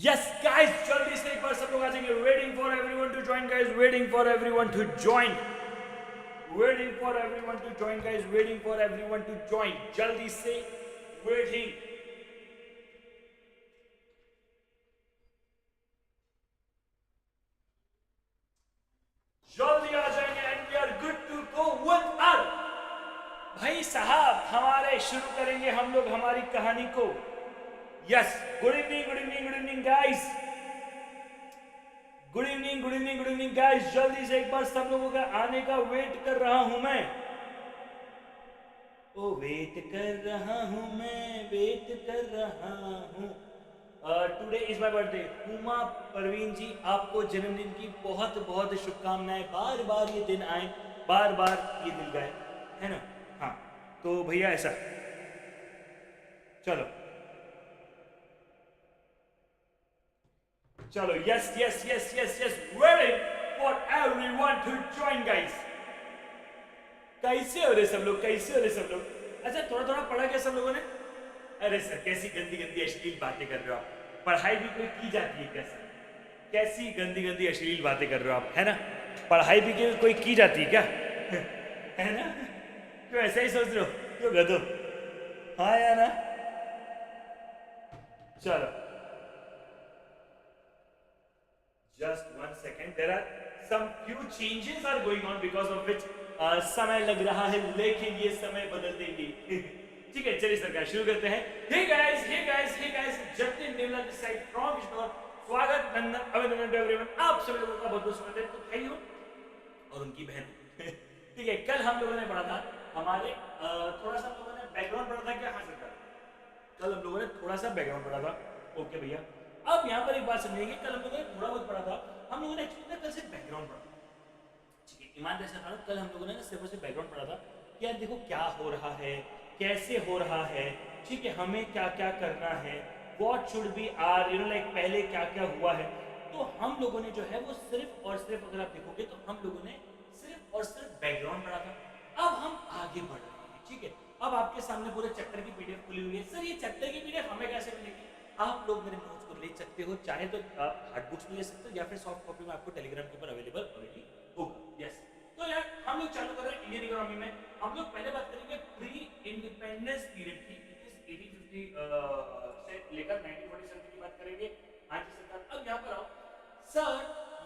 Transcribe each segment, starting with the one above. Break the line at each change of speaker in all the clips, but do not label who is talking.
Yes guys, जल्दी से एक बार सब लोग आ जाएंगे. Waiting for everyone to join guys, waiting for everyone to join, waiting for everyone to join guys, waiting for everyone to join. जल्दी से वेटिंग. जल्दी आ जाएंगे and we are good to go with our भाई साहब. हमारे शुरू करेंगे हम लोग हमारी कहानी को. Yes, good evening, good evening, good evening guys. Good evening, good evening, good evening guys. जल्दी से एक बार सब लोगों का आने का वेट कर रहा हूं मैं. ओ वेट कर रहा हूं मैं, वेट कर रहा हूं. Today is my birthday. Huma Parveen ji, आपको जन्मदिन की बहुत बहुत शुभकामनाएं. बार बार ये दिन आए, बार बार ये दिन गए, है ना. हाँ, तो भैया ऐसा चलो चलो. Yes yes yes yes yes, waiting for everyone to join guys. कैसे हो रहे सब लोग, कैसे हो रहे सब लोग. अच्छा, थोड़ा थोड़ा पढ़ा क्या सब लोगों ने. अरे सर, कैसी गंदी गंदी अश्लील बातें कर रहे हो आप. पढ़ाई भी कोई की जाती है क्या सर. कैसी गंदी गंदी अश्लील बातें कर रहे हो आप, है ना. पढ़ाई भी कोई की जाती है क्या है ना. क्यों ऐसा ही सोच रहे हो, क्यों गधो. हाँ या ना. चलो, just one second, there are some few changes are going on because of which समय लग रहा है, लेकिन ये समय बदल देंगे. ठीक है, चलिए सरकार शुरू करते हैं. Hey guys, hey guys, hey guys, Jatin Nevla this side from Vishnu. स्वागत, नंदन, अभिनंदन टू एवरीवन. आप सभी लोगों का बहुत बहुत स्वागत है. तो भाइयों और उनकी बहन. ठीक है, कल हम लोगों ने पढ़ा था हमारे थोड़ा सा हम लोगों ने बैकग्राउंड पढ़ा था क्या. हाँ सरकार, कल हम लोगों ने थोड़ा सा बैकग्राउंड पढ़ा था. ओके भैया, अब यहाँ पर एक बात समझिए. कल हम लोगों ने थोड़ा बहुत पढ़ा था, हम लोगों ने एक्चुअली कल सिर्फ बैकग्राउंड पढ़ा. ठीक है, ईमानदारी से बताऊं, कल हम लोगों ने सिर्फ सिर्फ बैकग्राउंड पढ़ा था कि यार देखो क्या हो रहा है, कैसे हो रहा है. ठीक है, हमें क्या क्या करना है, what should be are like पहले क्या क्या हुआ है. तो हम लोगों ने जो है वो सिर्फ और सिर्फ, अगर आप देखोगे तो हम लोगों ने सिर्फ और सिर्फ बैकग्राउंड पढ़ा था. अब हम आगे बढ़ रहे हैं. ठीक है, अब आपके सामने पूरे चैप्टर की पीडीएफ खुली हुई है. सर ये चैप्टर की पीडीएफ हमें कैसे मिलेगी. आप लोग मेरे नोट्स को ले सकते हो, चाहे तो हार्ड बुक्स में ले सकते हो या फिर सॉफ्ट कॉपी में आपको टेलीग्राम के ऊपर अवेलेबल ऑलरेडी होगा. यस, तो यार हम लोग चालू कर रहे हैं इंडियन इकोनॉमी में. हम लोग पहले बात करेंगे प्री इंडिपेंडेंस पीरियड की. 1850 से लेकर 1947 की बात करेंगे. हाँ जी सरकार. अब यहाँ पर आओ सर,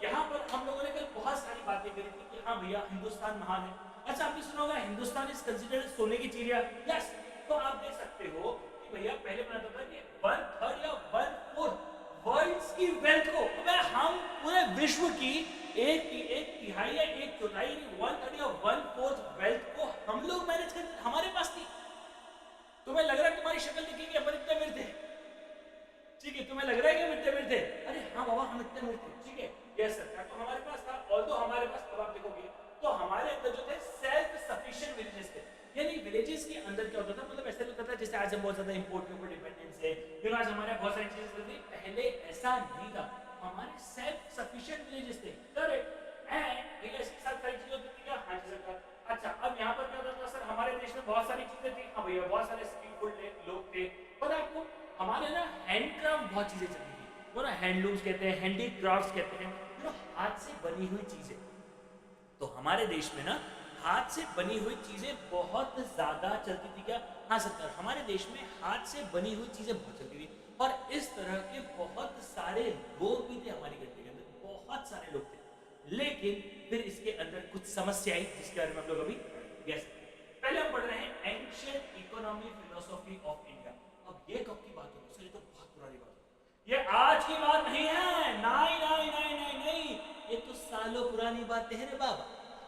यहाँ पर हम लोगों ने कल बहुत सारी बातें करी थी कि हाँ भैया हिंदुस्तान महान है. अच्छा, आपने सुना होगा हिंदुस्तान इज कंसिडर्ड सोने की चिड़िया. यस, तो आप देख सकते हो कि भैया पहले बनाता था कि 1/3 या 1/4 वर्ल्ड की वेल्थ को, अबे हम पूरे विश्व की एक तिहाई या एक चौथाई, 1/3 या 1/4 वेल्थ को हम लोग मैनेज कर, हमारे पास थी. तुम्हें लग रहा है तुम्हारी शक्ल दिखेगी अपन इतने मिलते हैं. ठीक है, तुम्हें लग रहा है कि हम इतने मिलते हैं. अरे हाँ बाबा, हम इतने मिलते हैं. ठीक है, यस सर, तो हमारे पास था. ऑल्दो हमारे पास, अब आप देखोगे तो हमारे अंदर जो थे सेल्फ सफिशिएंट विलेजेस थे. यानी विलेजेस के अंदर क्या होता था, मतलब ऐसा होता था जैसे आज हम बहुत ज्यादा इंपोर्ट के ऊपर डिपेंडेंस है. आज हमारे बहुत सारी चीजें चलती, पहले ऐसा नहीं था. हमारे सेल्फ सफिशिएंट विलेजेस थे. करेक्ट. एंड भैया इसके साथ सारी चीजें होती थी क्या. हाँ जी सरकार. अच्छा, अब यहाँ पर क्या होता था सर, हमारे देश में बहुत सारी चीजें थी. हाँ भैया, बहुत सारे स्किलफुल लोग थे. पता आपको हमारे ना हैंडक्राफ्ट बहुत चीजें चलती थी. वो ना हैंडलूम्स कहते हैं, हैंडीक्राफ्ट्स कहते हैं, हाथ से बनी हुई चीजें. तो हमारे देश में ना हाथ से बनी हुई चीजें बहुत ज्यादा चलती थी क्या. हाँ सरकार, हमारे देश में हाथ से बनी हुई चीजें बहुत चलती थी. और इस तरह के बहुत सारे लोग भी थे हमारी कंट्री के अंदर, बहुत सारे लोग थे. लेकिन फिर इसके अंदर कुछ समस्या आई जिसके बारे में हम लोग अभी यस, पहले हम पढ़ रहे हैं ancient economy philosophy of India. अब ये कब की बात होगी सर, ये तो बहुत पुरानी बात है, ये आज की बात नहीं है. नहीं नहीं नहीं नहीं नहीं, ये तो सालों पुरानी बातें हैं रे बाबा.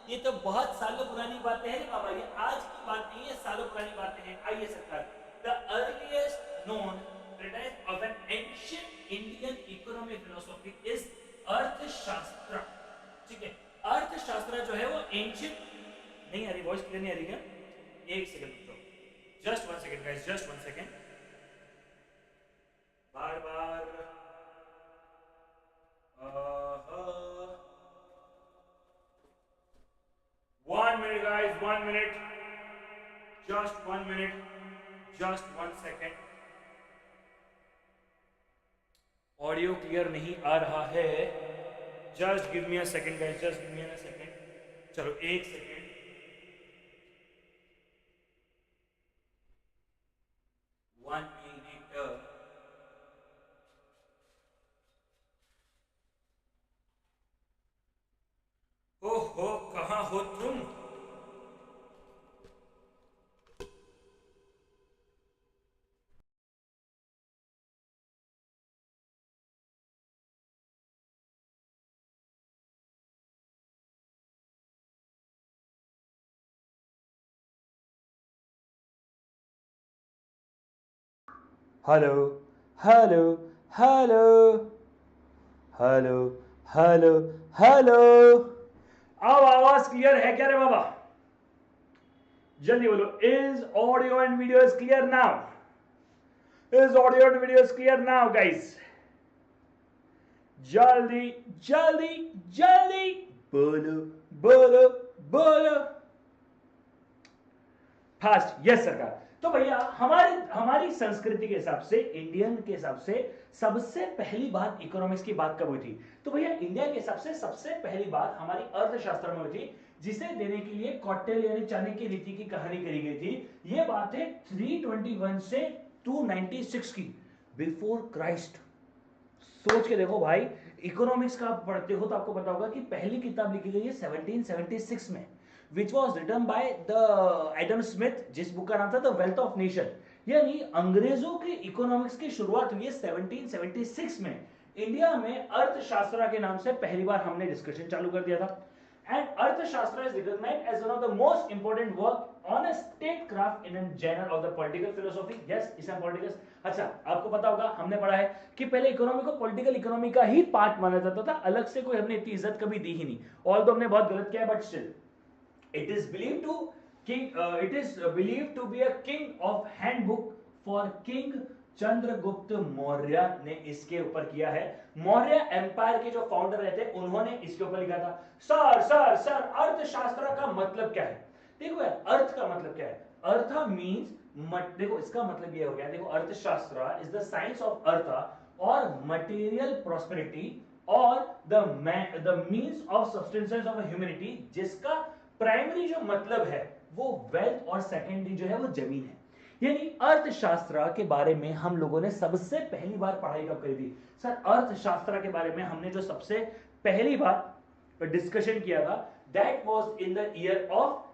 ये तो बहुत सालों पुरानी बातें हैं रे बाबा. ये आज की बात नहीं है, सालों पुरानी बातें हैं. आइए सरकार, the earliest known treatise of an ancient Indian economic philosophy is अर्थशास्त्र. ठीक है, अर्थशास्त्र जो है वो एंशियंट, नहीं आ रही वॉइस क्लियर नहीं आ रही क्या. एक सेकंड रुको, just one second guys, just one second. बार बार 1 minute guys, 1 minute, just 1 minute, just 1 second. Audio clear नहीं आ रहा है, just give me a second guys, just give me a second. चलो एक सेकंड, 1 मिनट। ओहो कहाँ हो तुम? Hello hello hello hello hello hello. अब आवाज क्लियर है क्या रे बाबा? जल्दी बोलो, is audio and video is clear now? Is audio and video is clear now guys? जल्दी जल्दी जल्दी बोलो बोलो बोलो फास्ट। यस सरकार। तो भैया हमारी हमारी संस्कृति के हिसाब से, इंडियन के हिसाब से सबसे पहली बात इकोनॉमिक्स की बात कब हुई थी? तो भैया इंडिया के हिसाब से सबसे पहली बात हमारी अर्थशास्त्र में हुई थी, जिसे देने के लिए कौटिल्य यानी चाणक्य नीति की कहानी करी गई थी। यह बात है 321 से 296 की, बिफोर क्राइस्ट। सोच के देखो भाई, इकोनॉमिक्स का आप पढ़ते हो तो आपको पता होगा कि पहली किताब लिखी गई है 1776 में, which was written by the Adam Smith, जिस बुक का नाम था द वेल्थ ऑफ नेशन। यानी अंग्रेजों के इकोनॉमिक्स की शुरुआत हुई है 1776 में। इंडिया में अर्थशास्त्र के नाम से पहली बार हमने डिस्कशन चालू कर दिया था। And Arthashastra is recognized as one of the most important work on a statecraft in a genre of the political philosophy. Yes, इसमें politics। अच्छा, आपको पता होगा, हमने पढ़ा है कि पहले इकोनॉमी को पॉलिटिकल इकोनॉमी का ही पार्ट माना जाता था, अलग से कोई हमने इतनी इज्जत कभी दी ही नहीं। ऑल तो हमने बहुत गलत किया है, but still it is believed to it is believed to be a king of handbook for king Chandragupta Maurya ने इसके ऊपर किया है। मौर्य एम्पायर के जो फाउंडर रहे थे, उन्होंने इसके ऊपर लिखा था। सर सर सर अर्थशास्त्र का मतलब क्या है? देखो यार, अर्थ का मतलब क्या है? अर्थ मींस, देखो इसका मतलब ये हो गया, देखो अर्थशास्त्र is the science of earth और मटेरियल प्रॉस्पेरिटी और the means of substances of humanity, जिसका प्राइमरी जो मतलब है वो वेल्थ और सेकेंडरी जो है वो जमीन है। यानी अर्थशास्त्र के बारे में हम लोगों ने सबसे पहली बार पढ़ाई कब करी थी? सर अर्थशास्त्र के बारे में हमने जो सबसे पहली बार डिस्कशन किया था, that was in the year of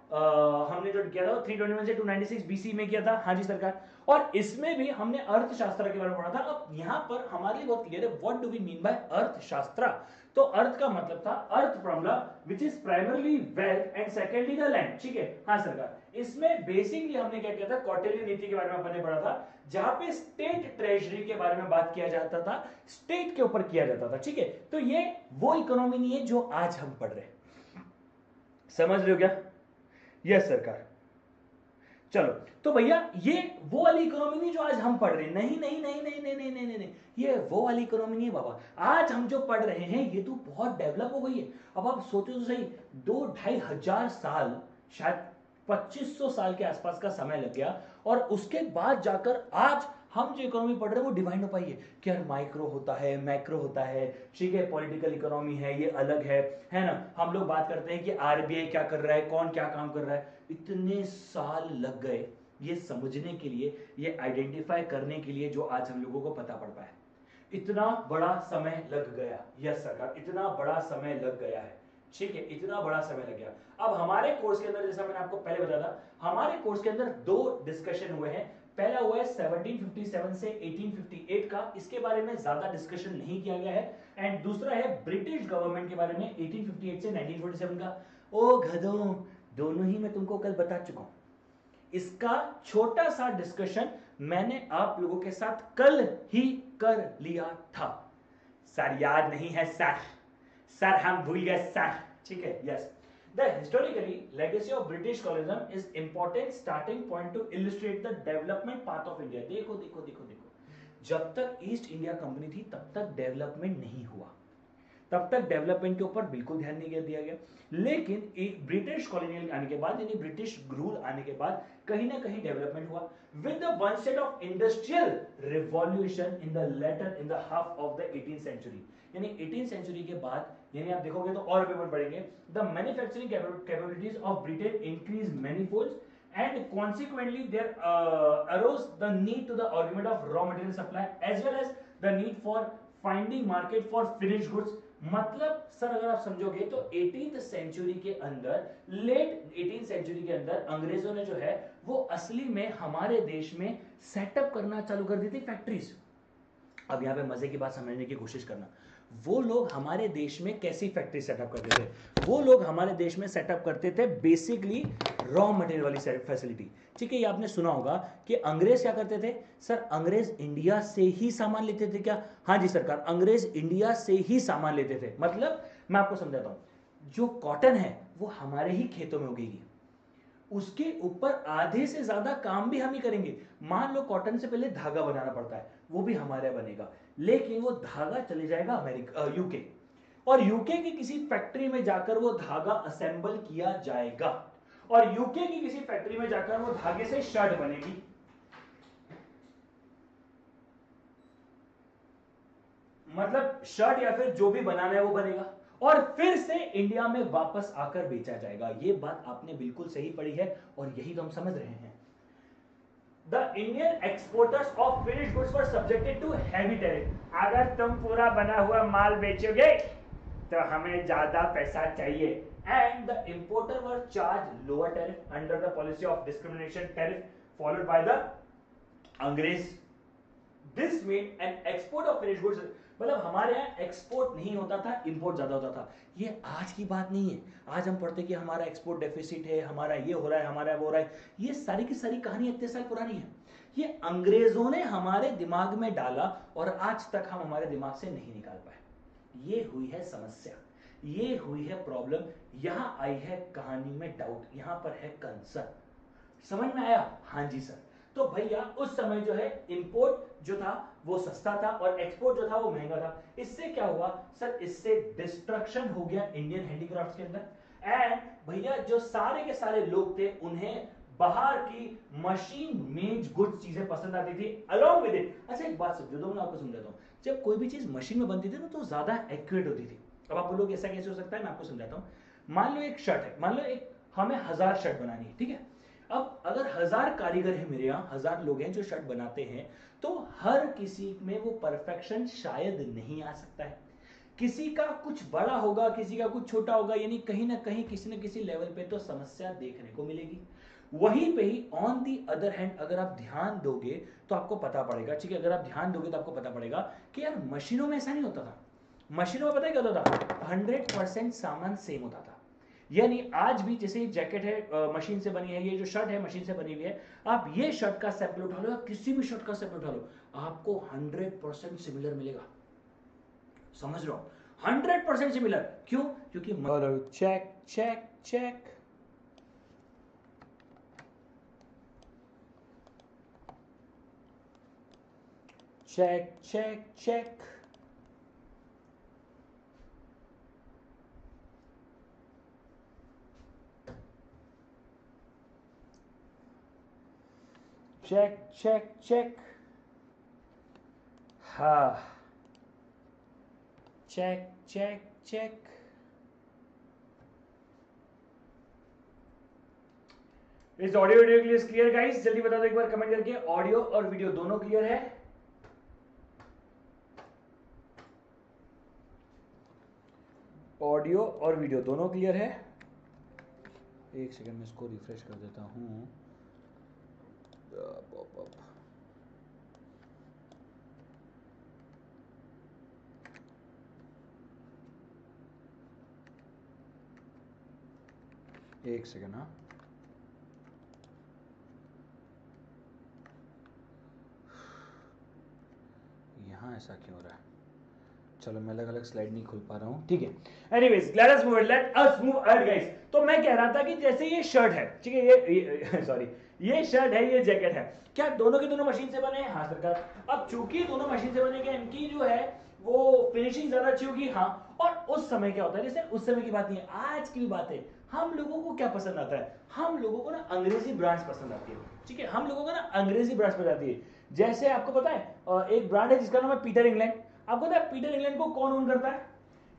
हमने जो किया था 321 से 296 बीसी में किया था। हाँ जी सरकार। और इसमें भी हमने अर्थशास्त्र के बारे में पढ़ा था। अब यहां पर हमारे लिए बहुत क्लियर है, what do we mean by अर्थशास्त्र। तो अर्थ का मतलब था अर्थ problem which is primarily wealth and secondly the land. ठीक है, हाँ सरकार। इसमें बेसिकली हमने क्या किया था, कौटिल्य नीति के बारे में हमने पढ़ा था, जहां पे स्टेट ट्रेजरी के बारे में बात किया जाता था, स्टेट के ऊपर किया जाता था। ठीक है, तो ये वो इकोनॉमी नहीं है जो आज हम पढ़ रहे हैं। समझ रहे हो क्या? यस सरकार। चलो, तो भैया ये वो वाली इकोनॉमी नहीं जो आज हम पढ़ रहे हैं। नहीं नहीं नहीं नहीं नहीं नहीं नहीं नहीं, ये वो वाली इकोनॉमी नहीं है बाबा। आज हम जो पढ़ रहे हैं ये तो बहुत डेवलप हो गई है। अब आप सोचो तो सही, 2-2.5 हजार साल, शायद 2500 साल के आसपास का समय लग गया, और उसके बाद जाकर आज हम जो इकोनॉमी पढ़ रहे हैं वो डिवाइन हो पाई है कि यार माइक्रो होता है, मैक्रो होता है। ठीक है, पॉलिटिकल इकोनॉमी है, ये अलग है ना। हम लोग बात करते हैं कि आरबीआई क्या कर रहा है, कौन क्या काम कर रहा है। इतने साल लग गए ये समझने के लिए, ये आइडेंटिफाई करने के लिए, जो आज हम लोगों को पता पड़ पाया। इतना बड़ा समय लग गया। यस सरकार, इतना बड़ा समय लग गया है। ठीक है, इतना बड़ा समय लग गया। अब हमारे कोर्स के अंदर, जैसा मैंने आपको पहले बताया था, हमारे कोर्स के अंदर 2 डिस्कशन हुए हैं। पहला हुआ है 1757 से 1858 का, इसके बारे में ज्यादा डिस्कशन नहीं किया गया है। एंड दूसरा है ब्रिटिश गवर्नमेंट के बारे में 1858 से 1947 का। ओ गधों, दोनों ही मैं तुमको कल बता चुका हूं। इसका छोटा सा डिस्कशन मैंने आप लोगों के साथ कल ही कर लिया था। सर याद नहीं है सर? सर हम भूल गए सर। ठीक है, yes. The historically legacy of British colonialism is important starting point to illustrate the development path of India। देखो देखो देखो देखो, जब तक ईस्ट इंडिया कंपनी थी तब तक डेवलपमेंट नहीं हुआ,
तब तक डेवलपमेंट के ऊपर बिल्कुल ध्यान नहीं दिया गया। लेकिन ब्रिटिश कॉलोनियल आने के बाद, यानी ब्रिटिश रूल आने के बाद कहीं ना कहीं डेवलपमेंट हुआ with the onset of industrial revolution in the half of the 18th century. यानी 18th सेंचुरी के बाद, यानी आप देखोगे तो और पेपर पढ़ेंगे, the manufacturing capabilities of Britain increase manifold and consequently there arose the need to the augment of raw material supply as well as the need for finding market for finished goods। मतलब sir अगर आप समझोगे तो 18th century के अंदर, late 18th century के अंदर अंग्रेजों ने जो है वो असली में हमारे देश में सेटअप करना चालू कर दी थी फैक्ट्रीज। अब यहाँ पे मजे की बात समझने की कोशिश करना, वो लोग हमारे देश में कैसी फैक्ट्री सेटअप करते थे? वो लोग हमारे देश में सेटअप करते थे बेसिकली रॉ मटेरियल वाली फैसिलिटी। ठीक है, ये आपने सुना होगा कि अंग्रेज क्या करते थे? सर अंग्रेज इंडिया से ही सामान लेते थे क्या? हाँ जी सरकार, अंग्रेज इंडिया से ही सामान लेते थे। मतलब मैं आपको समझाता हूं, जो कॉटन है वो हमारे ही खेतों में उगेगी, उसके ऊपर आधे से ज्यादा काम भी हम ही करेंगे। मान लो कॉटन से पहले धागा बनाना पड़ता है, वो भी हमारे बनेगा, लेकिन वो धागा चले जाएगा अमेरिका, यूके, और यूके की किसी फैक्ट्री में जाकर वो धागा असेंबल किया जाएगा, और यूके की किसी फैक्ट्री में जाकर वो धागे से शर्ट बनेगी। मतलब शर्ट या फिर जो भी बनाना है वो बनेगा, और फिर से इंडिया में वापस आकर बेचा जाएगा। ये बात आपने बिल्कुल सही पढ़ी है, और यही तो हम समझ रहे हैं। The Indian exporters of finished goods were subjected to heavy tariff। अगर तुम पूरा बना हुआ माल बेचोगे तो हमें ज्यादा पैसा चाहिए। And the importer were charged lower tariff under the policy of discrimination tariff followed by the अंग्रेज। This made an export of finished goods, मतलब हमारे यहाँ एक्सपोर्ट नहीं होता था, इंपोर्ट ज्यादा होता था। ये आज की बात नहीं है। आज हम पढ़ते कि हमारा एक्सपोर्ट डेफिसिट है, हमारा ये हो रहा है, हमारा वो हो रहा है। ये सारी की सारी कहानी इतने साल पुरानी है। ये अंग्रेजों ने हमारे दिमाग में डाला और आज तक हम हमारे दिमाग से नहीं निकाल पाए। ये हुई है समस्या, ये हुई है प्रॉब्लम, यहां आई है कहानी में डाउट, यहां पर है कंसर्न। समझ में आया? हाँ जी सर। तो भैया उस समय जो है इंपोर्ट जो था वो सस्ता था और एक्सपोर्ट जो था वो महंगा था। इससे क्या हुआ सर? इससे डिस्ट्रक्शन हो गया इंडियन हैंडीक्राफ्ट्स के अंदर। एंड भैया जो सारे के सारे लोग थे उन्हें बाहर की मशीन मेड गुड्स चीजें पसंद आती थी अलोंग विद इट। अच्छा एक बात समझो, मैं आपको समझाता हूं। जब कोई भी चीज मशीन में बनती थी ना तो ज्यादा एक्यूरेट होती थी। अब आप बोलोगे ऐसा कैसे हो सकता है? मैं आपको समझाता हूं। मान लो एक शर्ट है, मान लो एक हमें 1000 शर्ट बनानी है, ठीक है। अब अगर 1000 कारीगर है मेरे यहाँ, 1000 लोग हैं जो शर्ट बनाते हैं, तो हर किसी में वो परफेक्शन शायद नहीं आ सकता है। किसी का कुछ बड़ा होगा, किसी का कुछ छोटा होगा, यानी कहीं ना कहीं किसी न किसी लेवल पे तो समस्या देखने को मिलेगी। वहीं पे ही ऑन दी अदर हैंड अगर आप ध्यान दोगे तो आपको पता पड़ेगा, ठीक है, अगर आप ध्यान दोगे तो आपको पता पड़ेगा कि यार मशीनों में ऐसा नहीं होता था। मशीनों में पता है क्या होता था? 100% सामान सेम होता था। यानी आज भी जैसे जैकेट है मशीन से बनी है, ये जो शर्ट है मशीन से बनी हुई है, आप ये शर्ट का सैंपल उठा लो या किसी भी शर्ट का सैंपल उठा लो, आपको 100% सिमिलर मिलेगा। समझ रहे हो? 100% सिमिलर। क्यों? क्योंकि check check check, check check check, check check check, हाँ, चेक चेक चेक। इस ऑडियो वीडियो के लिए क्लियर गाइस? जल्दी बता दो एक बार कमेंट करके, ऑडियो और वीडियो दोनों क्लियर है? ऑडियो और वीडियो दोनों क्लियर है? एक सेकंड में इसको रिफ्रेश कर देता हूं। एक सेकंड। हाँ, यहाँ ऐसा क्यों हो रहा है? चलो मैं अलग अलग स्लाइड नहीं खोल पा रहा हूँ, ठीक है। Anyways let us move ahead guys. तो मैं कह रहा था कि जैसे ये शर्ट है, ठीक है, ये सॉरी, ये शर्ट है, ये जैकेट है, क्या दोनों के दोनों मशीन से बने हैं? हाँ सरकार। अब चूंकि दोनों मशीन से बने, इनकी जो है वो फिनिशिंग ज्यादा अच्छी होगी, हाँ। और उस समय क्या होता है, जैसे उस समय की बात नहीं है, आज की बात है, हम लोगों को क्या पसंद आता है, हम लोगों को ना अंग्रेजी ब्रांड्स पसंद आती है, ठीक है, हम लोगों को ना अंग्रेजी ब्रांड्स पसंद आती है। जैसे आपको पता है एक ब्रांड है जिसका नाम है पीटर इंग्लैंड। आपको पता है पीटर इंग्लैंड को कौन ओन करता है?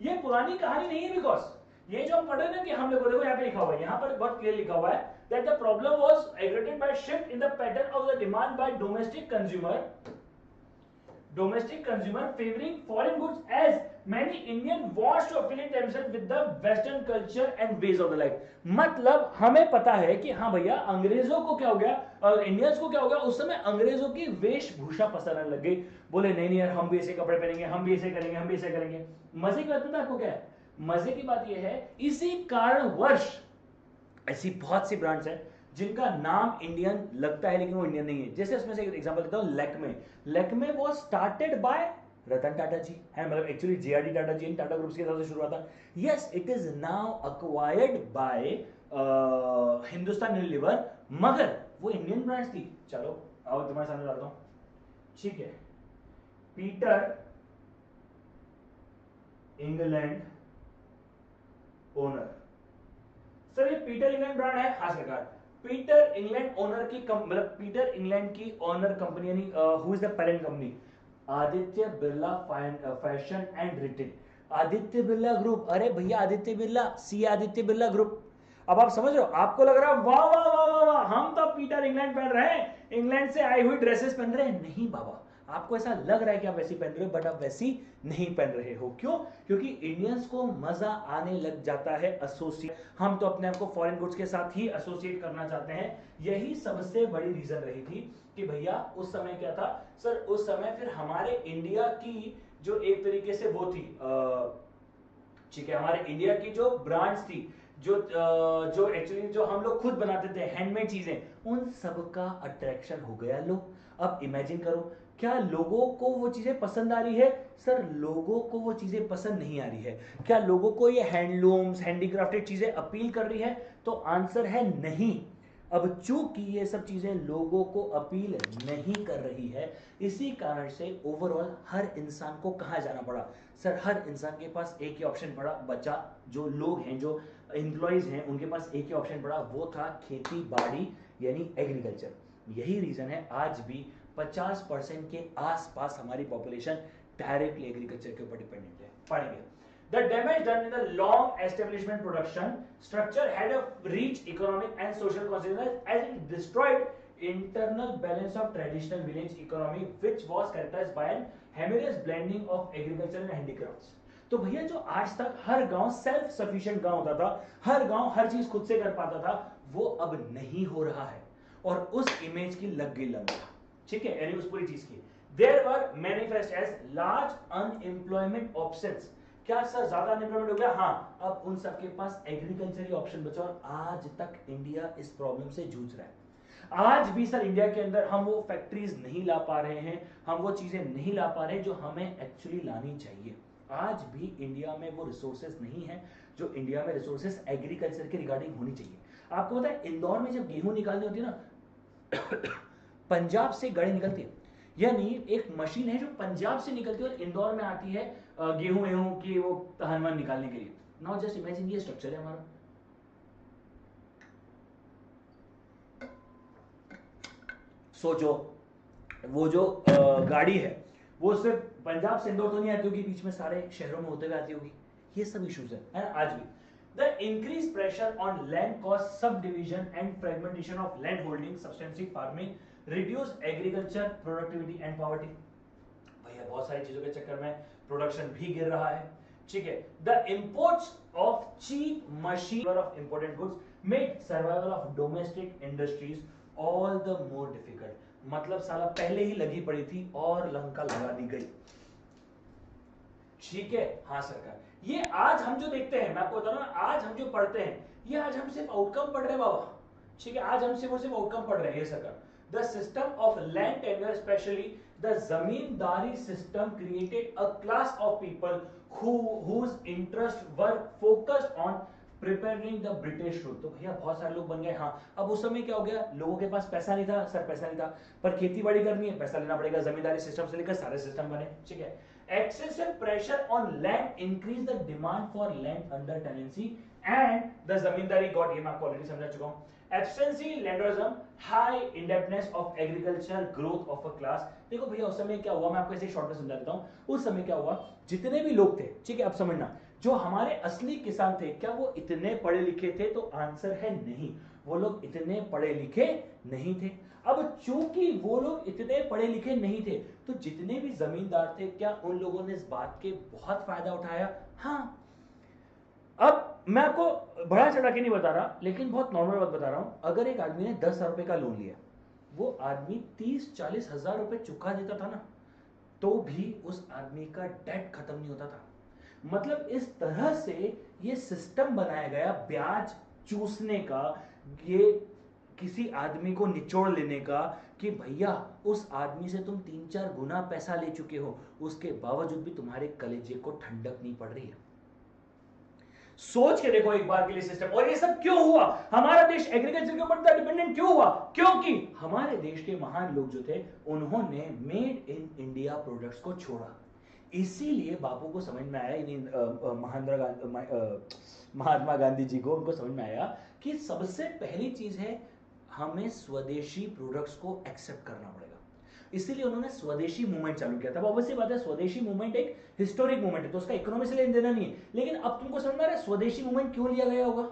ये पुरानी कहानी नहीं है, बिकॉज ये जो हम पढ़ रहे हैं ना कि हम लोगों, देखो यहाँ पे लिखा हुआ है, यहाँ पर बहुत क्लियर लिखा हुआ है that the problem was aggravated by shift in the pattern of the demand by domestic consumer favoring foreign goods as many Indian wants to affiliate themselves with the western culture and ways of the life। मतलब हमें पता है कि हाँ भैया अंग्रेजों को क्या हो गया, इंडियंस को क्या हो गया, उस समय अंग्रेजों की वेशभूषा पसंद आने लग गई। बोले नहीं नहीं यार, हम भी ऐसे कपड़े पहनेंगे, हम भी ऐसे करेंगे, हम भी ऐसे करेंगे। मजे की बात पता है आपको क्या है? मजे की बात यह है, इसी कारणवश ऐसी बहुत सी ब्रांड्स हैं जिनका नाम इंडियन लगता है लेकिन वो इंडियन नहीं है। जैसे उसमें से एक एग्जांपल देता हूं, लैक्मे। लैक्मे वो स्टार्टेड बाय रतन टाटा जी है, मतलब एक्चुअली जेआरडी टाटा जी टाटा ग्रुप्स के साथ से शुरू हुआ था। Yes, it is now acquired bye Hindustan Unilever, मगर वो इंडियन ब्रांड्स थी। चलो आओ तुम्हारे सामने डालता हूं, ठीक है। पीटर इंग्लैंड ओनर, सर ये पीटर इंग्लैंड ब्रांड है, हाँ सरकार। पीटर इंग्लैंड ओनर की मतलब पीटर इंग्लैंड की ओनर कंपनी यानी who is the parent company? Aditya Birla fashion and retail, Aditya Birla group. अरे भैया आदित्य बिरला, सी आदित्य बिरला ग्रुप। अब आप समझ रहे हो, आपको लग रहा है वाह वाह वाह वाह वाह, हम तो पीटर इंग्लैंड पहन रहे हैं, इंग्लैंड से आई हुई ड्रेसेस पहन रहे हैं। नहीं बाबा, आपको ऐसा लग रहा है कि आप वैसी पहन रहे हो, बट आप वैसी नहीं पहन रहे हो। क्यों? क्योंकि इंडियंस को मजा आने लग जाता है एसोसिएट, हम तो अपने आप को फॉरेन गुड्स के साथ ही एसोसिएट करना चाहते हैं। यही सबसे बड़ी रीजन रही थी कि भैया उस समय क्या था सर, उस समय फिर हमारे इंडिया की जो एक तरीके से वो थी, ठीक है, हमारे इंडिया की जो ब्रांड्स थी, जो एक्चुअली जो हम लोग खुद बनाते थे हैंडमेड चीजें, उन सब का अट्रैक्शन हो गया। लो अब इमेजिन करो, क्या लोगों को वो चीजें पसंद आ रही है? सर लोगों को वो चीजें पसंद नहीं आ रही है। क्या लोगों को ये हैंडलूम्स हैंडीक्राफ्टेड चीजें अपील कर रही है? तो आंसर है नहीं। अब चूंकि ये सब चीजें लोगों को अपील नहीं कर रही है, इसी कारण से ओवरऑल हर इंसान को कहां जाना पड़ा? सर हर इंसान के पास एक ही ऑप्शन पड़ा बचा, जो लोग हैं, जो एम्प्लॉइज हैं, उनके पास एक ही ऑप्शन पड़ा, वो था खेती बाड़ी यानी एग्रीकल्चर। यही रीजन है आज भी 50% के आसपास हमारी पॉपुलेशन डायरेक्टली एग्रीकल्चर के ऊपर डिपेंडेंट है। पढ़ेंगे The damage done in the long establishment production structure had a reach economic and social consequences as it destroyed internal balance of traditional village economy which was characterized by an humorous blending of agriculture and handicrafts। तो भैया जो आज तक हर गांव self sufficient गांव होता था, हर गांव हर चीज खुद से कर पाता था, वो अब नहीं हो रहा है और उस इमेज की लग गई लंका, ठीक है, यानी उस पूरी चीज की। There were manifest as large unemployment options। क्या सर ज्यादा अनएम्प्लॉयमेंट हो गया? हाँ, अब उन सबके पास एग्रीकल्चर ही ऑप्शन बचा और आज तक इंडिया इस प्रॉब्लम से जूझ रहा है। आज भी सर इंडिया के अंदर हम वो फैक्ट्रीज नहीं ला पा रहे हैं, हम वो चीजें नहीं ला पा रहे जो हमें एक्चुअली लानी चाहिए। आज भी इंडिया में वो रिसोर्सेज नहीं है जो इंडिया में रिसोर्सेज एग्रीकल्चर के रिगार्डिंग होनी चाहिए। आपको पता है इंदौर में जब गेहूं निकालनी होती है ना पंजाब से गाड़ी निकलती है, यानी एक मशीन है जो पंजाब से निकलती है और इंदौर में आती है गेहूं की वो तहनवन निकालने के लिए। नाउ जस्ट इमेजिन ये स्ट्रक्चर है हमारा। सोचो वो जो गाड़ी है वो सिर्फ पंजाब से इंदौर तो नहीं आती होगी, बीच में सारे शहरों में होते हुए आती होगी। ये सब इश्यूज है आज भी। The increased pressure on land cost subdivision and fragmentation of land holding, substensive farming, reduce agriculture productivity and poverty। भैया बहुत सारी चीजों के चक्कर में प्रोडक्शन भी गिर रहा है, ठीक है। The imports of cheap machine of imported goods made survival of domestic industries all the more difficult। मतलब साला पहले ही लगी पड़ी थी और लंका लगा दी गई, ठीक है। हाँ सरकार, ये आज हम जो देखते हैं, मैं आपको बता रहा हूं, आज हम जो पढ़ते हैं, ये आज हम सिर्फ आउटकम पढ़ रहे हैं बाबा, ठीक है, आज हम सिर्फ और सिर्फ आउटकम पढ़ रहे हैं। ये सरकार, the system of land tenure specially the zamindari system created a class of people whose interests were focused on preparing the British rule. तो भैया बहुत सारे लोग बन गए। हाँ, अब उस समय क्या हो गया, लोगों के पास पैसा नहीं था, सर पैसा नहीं था, पर खेती बाड़ी करनी है, पैसा लेना पड़ेगा, जमींदारी सिस्टम से लेकर सारे सिस्टम बने, ठीक है। excessive pressure on land increase the demand for land under tenancy and the zamindari got, ये मैं आपको ऑलरेडी समझा चुका हूं. Efficiency, landism, high indebtedness of agriculture, growth of a class. देखो भैया उस समय क्या हुआ, मैं आपको ऐसे शॉर्ट में समझा देता हूं. उस समय क्या हुआ, जितने भी लोग थे, ठीक है अब समझना, जो हमारे असली किसान थे, क्या वो इतने पढ़े लिखे थे? तो आंसर है नहीं, वो लोग इतने पढ़े लिखे नहीं थे. अब चूंकि वो लोग इतने पढ़े लिखे नहीं थे, तो जितने भी जमींदार थे, क्या उन लोगों ने इस बात के बहुत फायदा उठाया? हाँ. अब मैं आपको बड़ा चढ़ा के नहीं बता रहा, लेकिन बहुत नॉर्मल बात बता रहा हूं. अगर एक आदमी ने 10,000 रुपए का लोन लिया, वो आदमी 30-40 हजार रुपए चुका देता था ना, तो भी उस आदमी का डेट खत्म नहीं होता था. मतलब इस तरह से ये सिस्टम बनाया गया ब्याज चूसने का, ये किसी आदमी को निचोड़ लेने का, कि भैया उस आदमी से तुम 3-4 गुना पैसा ले चुके हो, उसके बावजूद भी तुम्हारे कलेजे को ठंडक नहीं पड़ रही है. सोच के देखो एक बार के लिए सिस्टम. और ये सब क्यों हुआ? हमारा देश एग्रीकल्चर के ऊपर इतना डिपेंडेंट क्यों हुआ? क्योंकि हमारे देश के महान लोग जो थे, उन्होंने मेड इन इंडिया प्रोडक्ट्स को छोड़ा. इसीलिए बापू को समझ में आया, महात्मा गांधी जी को, उनको समझ में आया कि सबसे पहली चीज है हमें स्वदेशी प्रोडक्ट्स को एक्सेप्ट करना पड़ेगा. इसीलिए उन्होंने स्वदेशी मूवमेंट चालू किया था. ऑब्वियसली बात है, स्वदेशी मूवमेंट एक हिस्टोरिक मूवमेंट है, तो उसका इकोनॉमी से लेना देना नहीं है. लेकिन अब तुमको समझ में आ रहा है स्वदेशी मूवमेंट क्यों लिया गया होगा?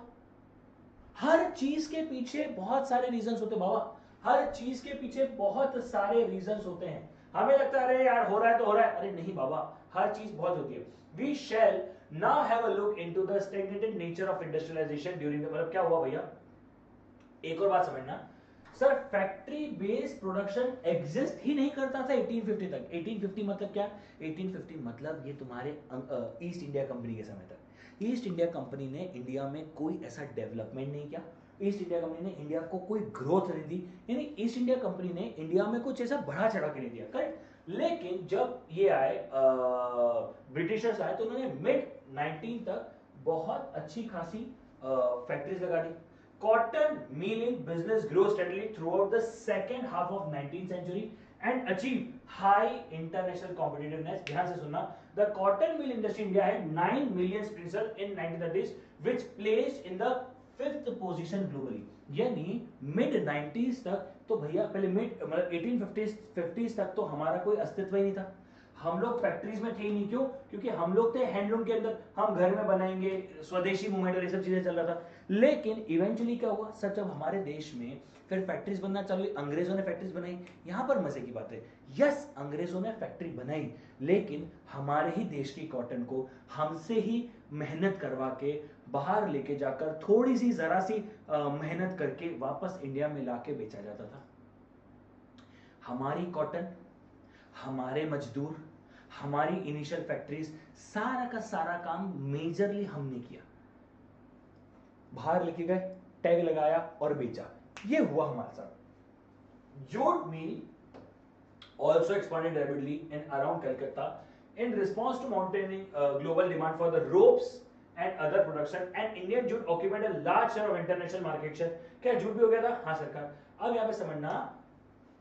हर चीज के पीछे बहुत सारे रीजंस होते हैं बाबा, हर चीज के पीछे बहुत सारे रीजंस होते हैं. हमें लगता है अरे यार हो रहा है तो हो रहा है, अरे नहीं बाबा, हर चीज बहुत होती है. We shall now have a look into the stagnated nature of industrialisation during the, मतलब क्या हुआ भैया, एक और बात समझना सर, फैक्ट्री बेस्ड प्रोडक्शन एग्जिस्ट ही नहीं करता था 1850 तक. 1850 मतलब क्या? 1850 मतलब ये तुम्हारे ईस्ट इंडिया कंपनी के समय तक. ईस्ट इंडिया कंपनी ने इंडिया में कोई ऐसा डेवलपमेंट नहीं किया, ईस्ट इंडिया कंपनी ने इंडिया को कोई ग्रोथ नहीं दी, यानी ईस्ट इंडिया कंपनी ने इंडिया में कुछ ऐसा बढ़ा चढ़ा के नहीं दिया, करेक्ट. लेकिन जब ये आए ब्रिटिशर्स आए, तो उन्होंने मिड 19 तक बहुत अच्छी खासी फैक्ट्रीज लगा दी. Cotton milling business grew steadily throughout the second half of 19th century and achieved high international competitiveness. ध्यान से सुनना, the cotton mill industry in India had 9 million spinsters in 1930s, which placed in the 5th position globally. यानी mid 90s तक तो भैया, पहले mid मतलब 1850s तक तो हमारा कोई अस्तित्व ही नहीं था. हम लोग फैक्ट्रीज में थे ही नहीं. क्यों? क्योंकि हम लोग थे हैंडलूम के अंदर, हम घर में बनाएंगे, स्वदेशी मूवमेंट और ये सब चीजें चल रहा था. लेकिन इवेंचुअली क्या हुआ सर, जब हमारे देश में फिर फैक्ट्रीज बनना चालू हुई, अंग्रेजों ने फैक्ट्रीज बनाई. यहां पर मजे की बात है, यस अंग्रेजों ने फैक्ट्री बनाई, लेकिन हमारे ही देश की कॉटन को हमसे ही मेहनत करवा के बाहर लेके जाकर थोड़ी सी जरा सी मेहनत करके वापस इंडिया में लाके बेचा जाता था. हमारी कॉटन, हमारे मजदूर, हमारी इनिशियल फैक्ट्रीज, सारा का सारा काम मेजरली हमने किया. बाहर लेके गए, टैग लगाया और बेचा. ये हुआ हमारे साथ. Jute mill also expanded rapidly in around Calcutta in response to mounting global demand for the ropes and other production, and Indian jute occupied a large share of international market share. क्या jute भी हो गया था? हाँ सरकार. अब यहाँ पे समझना,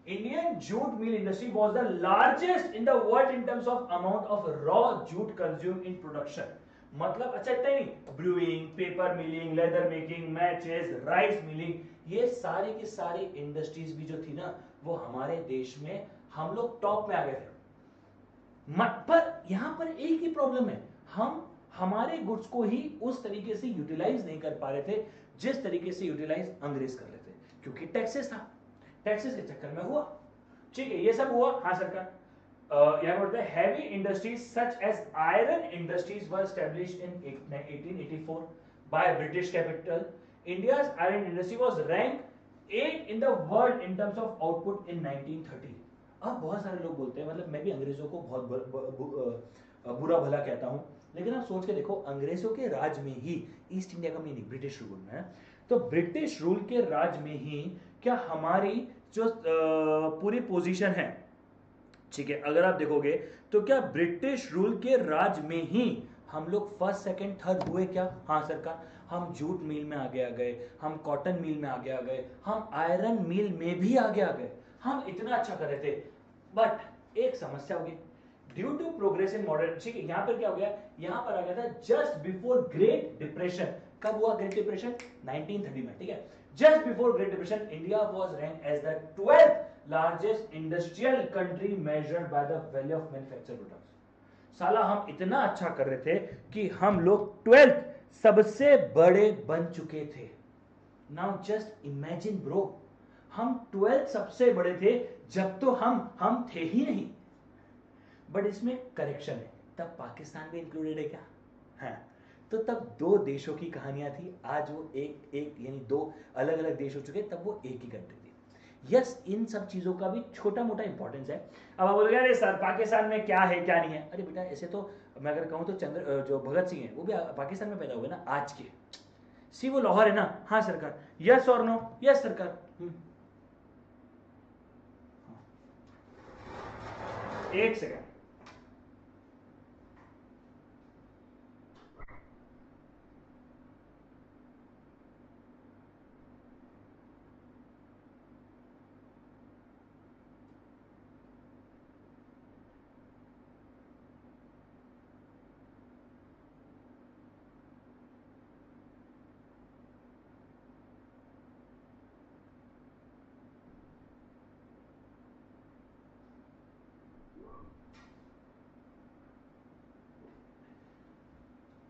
Indian jute mill industry was the largest in the world in terms of amount of raw jute consumed in production. मतलब अच्छा इतना ही नहीं, brewing, paper milling, leather making, matches, rice milling, ये सारी की सारी इंडस्ट्रीज भी जो थी ना, वो हमारे देश में हम लोग टॉप में आ गए थे. पर यहां पर एक ही प्रॉब्लम है, हम हमारे गुड्स को ही उस तरीके से यूटिलाइज नहीं कर पा रहे थे जिस तरीके से यूटिलाइज अंग्रेज कर लेते, क्योंकि टैक्सेस था. टैक्सेस के चक्कर में हुआ. ठीक है, ये सब हुआ. हाँ सरकार. यहाँ बोलते हैं heavy industries such as iron industries were established in 1884 by British capital. India's iron industry was rank 8 in the world in terms of output in 1930. अब बहुत सारे लोग बोलते हैं, मतलब मैं भी अंग्रेजों को बहुत बुरा भला कहता हूं, लेकिन आप सोच के देखो, अंग्रेजों के राज में ही, ईस्ट इंडिया का मीनिंग ब्रिटिश रूल में, तो ब्रिटिश रूल के राज में ही क्या हमारी जो पूरी पोजीशन है, ठीक है, अगर आप देखोगे तो क्या ब्रिटिश रूल के राज में ही हम लोग फर्स्ट सेकंड थर्ड हुए क्या? हाँ सरकार. हम जूट मिल में आगे आ गए, हम कॉटन मिल में आगे आ गए, हम आयरन मिल में भी आगे आ गए, हम इतना अच्छा कर रहे थे. बट एक समस्या होगी, due to progress in modern, ठीक है, यहां पर क्या हो गया, यहां पर आ गया था जस्ट बिफोर ग्रेट डिप्रेशन। कब हुआ ग्रेट डिप्रेशन? 1930 में, ठीक है। Just before Great Depression India was ranked as the 12th largest industrial country measured by the value of manufactured products. साला हम इतना अच्छा कर रहे थे कि हम लोग 12th सबसे बड़े बन चुके थे। नाउ जस्ट इमेजिन ब्रो, हम 12th सबसे बड़े थे जब तो हम थे ही नहीं। बट इसमें करेक्शन है, तब पाकिस्तान भी इंक्लूडेड है क्या? हाँ, तो तब दो देशों की कहानियां थी, आज वो एक एक यानी दो अलग अलग देश हो चुके, तब वो एक ही कंट्री थी। यस, इन सब चीजों का भी छोटा मोटा इंपॉर्टेंस है। अब आप बोलोगे अरे सर पाकिस्तान में क्या है क्या नहीं है, अरे बेटा ऐसे तो मैं अगर कहूँ तो जो भगत सिंह है वो भी पाकिस्तान में पैदा हुए ना आज के, सी वो लाहौर है ना। हाँ सरकार, यस और नो? यस सरकार। एक सेकंड,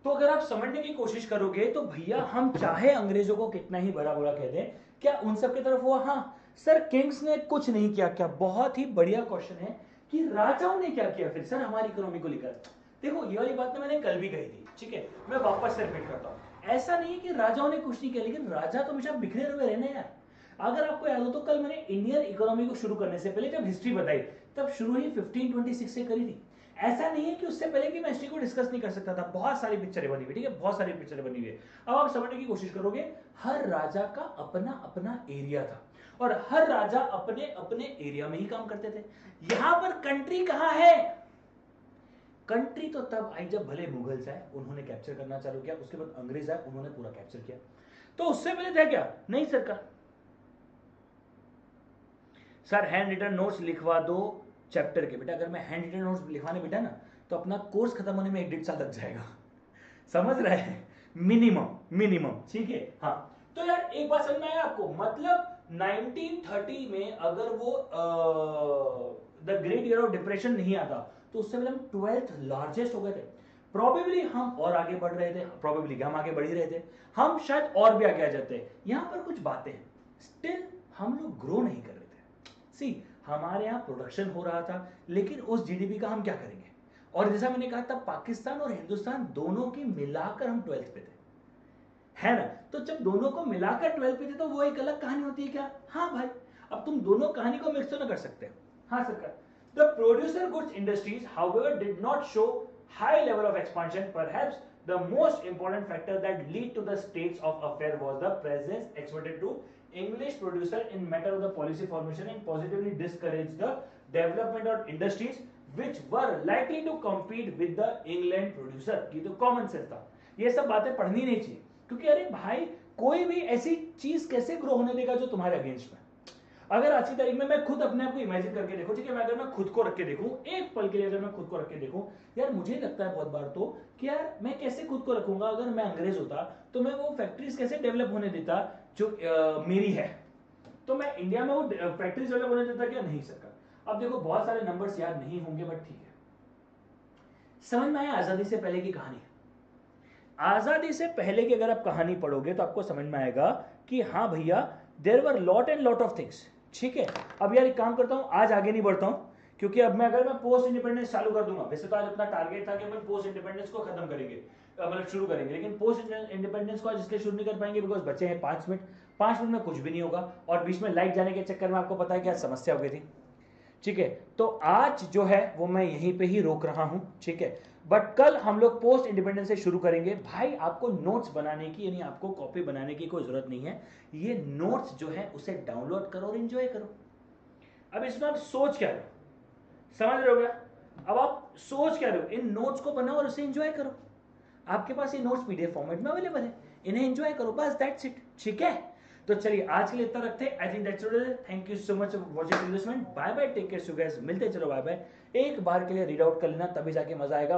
तो अगर आप समझने की कोशिश करोगे तो भैया हम चाहे अंग्रेजों को कितना ही बड़ा बुरा कह दें, क्या उन सब की तरफ हुआ? हाँ सर, किंग्स ने कुछ नहीं किया क्या? बहुत ही बढ़िया क्वेश्चन है कि राजाओं ने क्या किया फिर सर हमारी इकोनॉमी को लेकर। देखो ये वाली बात तो मैंने कल भी कही थी, ठीक है, मैं वापस से रिपीट करता हूं। ऐसा नहीं है कि राजाओं ने कुछ नहीं किया, लेकिन राजा तो हमेशा बिखरे हुए रहने यार। अगर आपको याद हो तो कल मैंने इंडियन इकोनॉमी को शुरू करने से पहले जब हिस्ट्री बताई तब शुरू ही 1526 से करी थी। ऐसा नहीं है कि उससे पहले कि मैं हिस्ट्री को डिस्कस नहीं कर सकता था, बहुत सारी पिक्चरें बनी हुई, ठीक है, बहुत सारी पिक्चरें बनी हुई है। अब आप समझने की कोशिश करोगे, हर राजा का अपना अपना एरिया था और हर राजा अपने अपने एरिया में ही काम करते थे। यहां पर कंट्री कहां है? कंट्री तो तब आई जब भले मुगल्स आए, उन्होंने कैप्चर करना चालू किया, उसके बाद अंग्रेज आए, उन्होंने पूरा कैप्चर किया। तो उससे पहले था क्या? नहीं सरकार। सर हैंड रिटन नोट्स लिखवा दो चैप्टर के। बेटा अगर मैं हैंड रिटन नोट्स लिखवाने बेटा ना तो अपना कोर्स खत्म होने में 1-1.5 साल लग जाएगा। समझ रहे हैं? मिनिमम मिनिमम, ठीक है। हाँ तो यार एक बात समझ में आया आपको, मतलब 1930 में अगर वो the great year of depression नहीं आता तो उससे पहले हम 12th लार्जेस्ट हो गए थे। प्रोबेबली हम और आगे बढ़ रहे थे, प्रोबेबली हम आगे बढ़ ही रहे थे, हम शायद और भी आगे आ जाते। यहां पर कुछ बातें हैं, स्टिल हम लोग ग्रो नहीं कर रहे थे। सी हमारे यहाँ प्रोडक्शन हो रहा था, लेकिन उस जीडीपी का हम क्या करेंगे? और जैसा मैंने कहा था पाकिस्तान और हिंदुस्तान दोनों की मिलाकर हम 12th पे थे, है ना? तो जब दोनों को मिलाकर 12th पे थे तो वो एक अलग कहानी होती है क्या? हाँ भाई, अब तुम दोनों कहानी को मिक्स तो ना कर सकते। हाँ सरकार। The producer goods industries, however, did not show high level of expansion. Perhaps the most important factor that lead to the states of affair was the presence exerted to English producer in matter of the policy formation and positively discourage the development of industries which were likely to compete with the England producer. ये तो common sense था, ये सब बातें पढ़नी नहीं चाहिए, क्योंकि अरे भाई कोई भी ऐसी चीज कैसे ग्रो होने देगा जो तुम्हारे अगेंस्ट में। अगर आज की तारीख में मैं खुद अपने आप को इमेजिन करके देखूं, ठीक है, मैं अगर मैं खुद को रख के देखूं एक पल के लिए, अगर मैं खुद को रख के देखूं यार, मुझे लगता है बहुत बार तो कि यार मैं कैसे खुद को रखूंगा, अगर मैं अंग्रेज होता तो मैं वो फैक्ट्रीज कैसे डेवलप होने देता जो मेरी है, तो मैं इंडिया में वो फैक्ट्रीज डेवलप होने देता क्या? नहीं सरकार। अब देखो बहुत सारे नंबर्स याद नहीं होंगे बट ठीक है, समझ में आया आजादी से पहले की कहानी। आजादी से पहले की अगर आप कहानी पढ़ोगे तो आपको समझ में आएगा कि हाँ भैया there were lot and lot of things, ठीक है। अब यार एक काम करता हूं, आज आगे नहीं बढ़ता हूं, क्योंकि अब मैं अगर मैं पोस्ट इंडिपेंडेंस चालू कर दूंगा, वैसे तो आज अपना टारगेट था कि अपन पोस्ट इंडिपेंडेंस को खत्म करेंगे, मतलब शुरू करेंगे, लेकिन पोस्ट इंडिपेंडेंस को आज इसलिए शुरू नहीं कर पाएंगे बिकॉज बचे हैं 5 मिनट। 5 मिनट में कुछ भी नहीं होगा और बीच में लाइट जाने के चक्कर में आपको पता है क्या समस्या हो गई थी, ठीक है। तो आज जो है वो मैं यहीं पे ही रोक रहा हूं, ठीक है, बट कल हम लोग पोस्ट इंडिपेंडेंस से शुरू करेंगे। भाई आपको नोट्स बनाने की यानी आपको कॉपी बनाने की कोई जरूरत नहीं है, ये नोट्स जो है उसे डाउनलोड करो और एंजॉय करो। अब इसमें आप सोच क्या रहे हो, समझ रहे हो क्या? अब आप सोच क्या रहे हो, इन नोट्स को बनाओ और उसे एंजॉय करो। आपके पास ये नोट्स पीडीएफ फॉर्मेट में अवेलेबल है, इन्हें एंजॉय करो, बस दैट्स इट, ठीक है। तो चलिए आज के लिए इतना रखते हैं। I think that's it. Thank you so much for watching this. Bye bye, take care, so guys, मिलते हैं, चलो बाय बाय। एक बार के लिए रीड आउट कर लेना, तभी जाके मजा आएगा।